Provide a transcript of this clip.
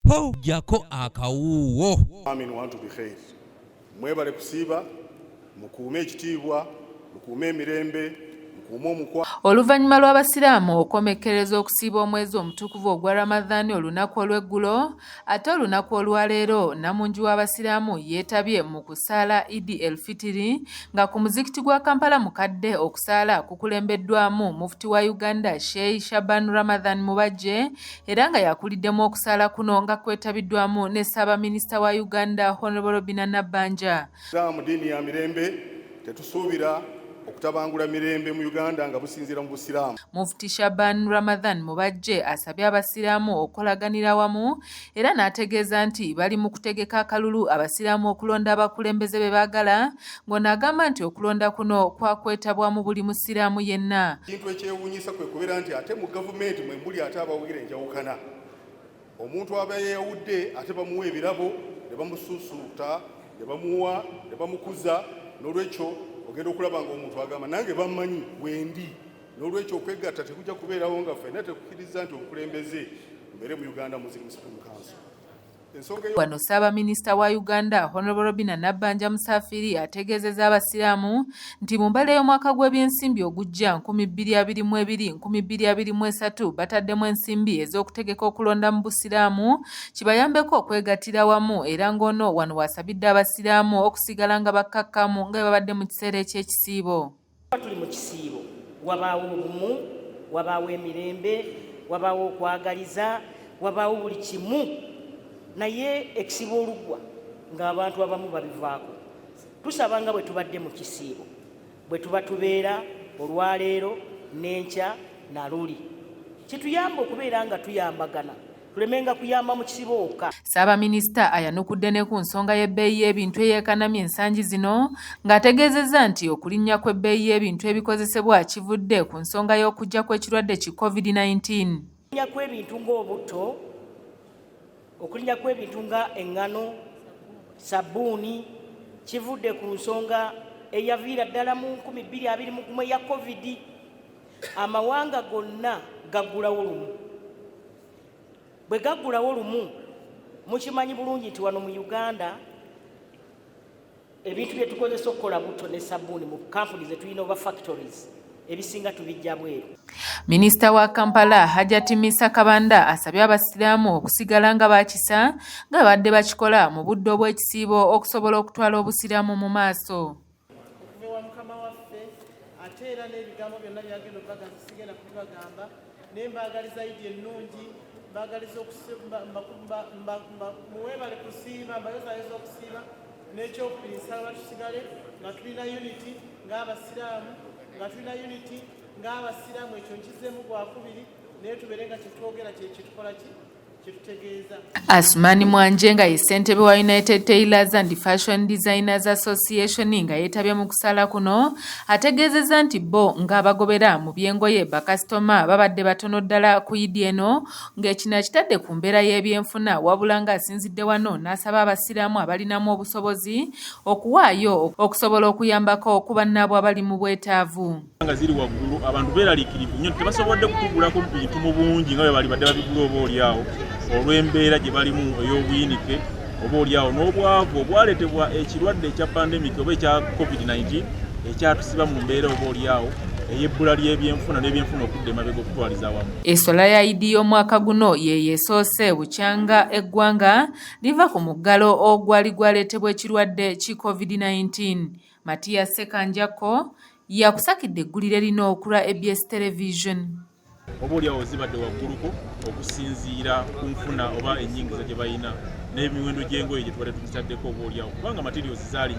po jako akawuwo. Mwebale kusiiba mukuume ekitiibwa mukuume emirembe. Oluvannyuma lw'abasiraamu okwomekkereza okusiiba omwezi omutukuvu ogwa Ramadhaani olunaku olw'eggulo, ate olunaku olwaleero Namungi w'abasiraamu yeetabye mu kusaala Idi el Fitiri nga ku muzikiti gwa Kampala mukadde okusaala kukulembeddwamu Mufti wa Uganda Sheikh Shaban Ramadhan Mubajje era nga yakuliddemu okusaala kuno nga kwetabiddwamu ne Ssaabaminisita wa Uganda Honorable Binana Banja. Mu ddiini ya mirembe tetusuubira okutabangula mirembe mu Uganda nga businziira mu busiraamu. Mufti Shaban Ramadhan Mubajje asabye abasiraamu okolaganira wamu era n'ategeeza nti bali mu kutegeka akalulu abasiraamu okulonda abakulembeze be baagala, ng'onaagamba nti okulonda kuno kwakwetabwamu buli musiraamu yenna. Ekintu ekyewuunyisa kwe kubeera nti ate mu gavumenti mwe muli ate abawugira enjawukana. Omuntu aba yeeyawudde ate bamuwa ebirabo ne bamusuusuuta ne bamuwa ne bamukuza, n'olwekyo ogenda okulaba ng'omuntu agamba nange bammanyi wendi, n'olwekyo okwegatta tekujja kubeerawo nga ffenna tekukkiriza nti obukulembeze mbeere mu Uganda Muslim Supreme Council. Wano Ssaabaminisita wa Uganda Honorable Binana Banja Musafiri ategeezezza abasiraamu nti mu mbala y'omwaka gw'ebyensimbi ogujja 2022-2023 bataddemu ensimbi ez'okutegeka okulonda mu busiraamu kibayambeko okwegattira wamu era ng'ono wano wasabidde abasiraamu okusigala nga bakkakkamu nga babadde mu kiseera eky'ekisiibo. Tuli mu kisiibo, wabaawo obumu, wabaawo emirembe, wabaawo okwagaliza, wabaawo buli kimu. Naye ekisiibo oluggwa ng'abantu abamu babivaako. Tusaba nga bwe tubadde mu kisiibo, bwe tuba tubeera olwaleero n'enkya na luli. Kituyamba okubeera nga tuyambagana, tulemenga kuyamba mu kisiibo wokka. Ssaabaminisita ayanukudde ne ku nsonga y'ebbeeyi y'ebintu eyeekanamye ensangi zino ng'ategeezezza nti okulinnya kw'ebbeeyi y'ebintu ebikozesebwa kivudde ku nsonga y'okujja kw'ekirwadde ki COVID-19. Okulinnya kw'ebintu ng'obutto, okulinnya kw'ebintu nga eŋŋano, sabbuuni kivudde ku nsonga eyaviira ddala mu 2021 eya COVID. Amawanga gonna gaggulawo lumu. Bwe gaggulawo lumu, mukimanyi bulungi nti wano mu Uganda ebintu bye tukozesa okukola butto ne sabbuuni mu kampuni ze tulina oba factories ebisinga tubijja bweru. Minisita wa Kampala Hajjati Misa Kabanda asabye abasiraamu okusigala nga bakisa nga badde bakikola mu budde obw'ekisiibo okusobola okutwala obusiraamu mu maaso. Okuva Mukama waffe ate era n'ebigambo byonna byagenda okubaga ntisigenda kubibagamba naye mbaagaliza Idi ennungi, mbaagaliza muweebale kusiiba, mbayozayeza okusiiba n'ekyokubiri nsaba tusigale nga tulina unity ng'abasiraamu, nga tulina unity ng'abasiraamu, ekyo nkizzemu gwakubiri naye tubeere nga kyetwogera kyekitukola kyetutegeeza. Asumani Mwanje nga ye ssentebe wa United Tailors and Fashion Designers Association nga yeetabye mu kusala kuno ategeezezza nti bo ng'abagobera mu by'engoye bakasitoma babadde batono ddala ku Idi eno ng'ekino kitadde ku mbeera y'ebyenfuna wabula ng'asinzidde wano n'asaba abasiraamu abalinamu obusobozi okuwaayo okusobola okuyambako ku bannaabwe abali mu bwetaavu. Nga ziri waggulu abantu beeraliikirivu nnyo tebasobodde kutugulako bintu mu bungi nga bwe bali badde babigula oba oliawo olw'embeera gye balimu ey'obuyinike oba oliawo n'obwavu obwaleetebwa ekirwadde ekya pandemic oba ekya COVID-19 ekyatusiba mu mbeera oba oliawo ey'ebbula ly'ebyenfuna n'ebyenfuna okudda emabega okutwaliza awamu. Essola ya Idi y'omwaka guno ye yeesoose bukyanga eggwanga liva ku muggalo ogwali gwaleetebwa ekirwadde ki COVID-19. Matias Sekanjako yakusakidde eggulire lino okulwa ABS Television. Oba oliawo zibadde wagguluko okusinziira ku nfuna oba ennyingiza gye balina n'emiwendo gy'engoye gye tubadde tuzitaddeko oba oliawo kubanga materials zaalinya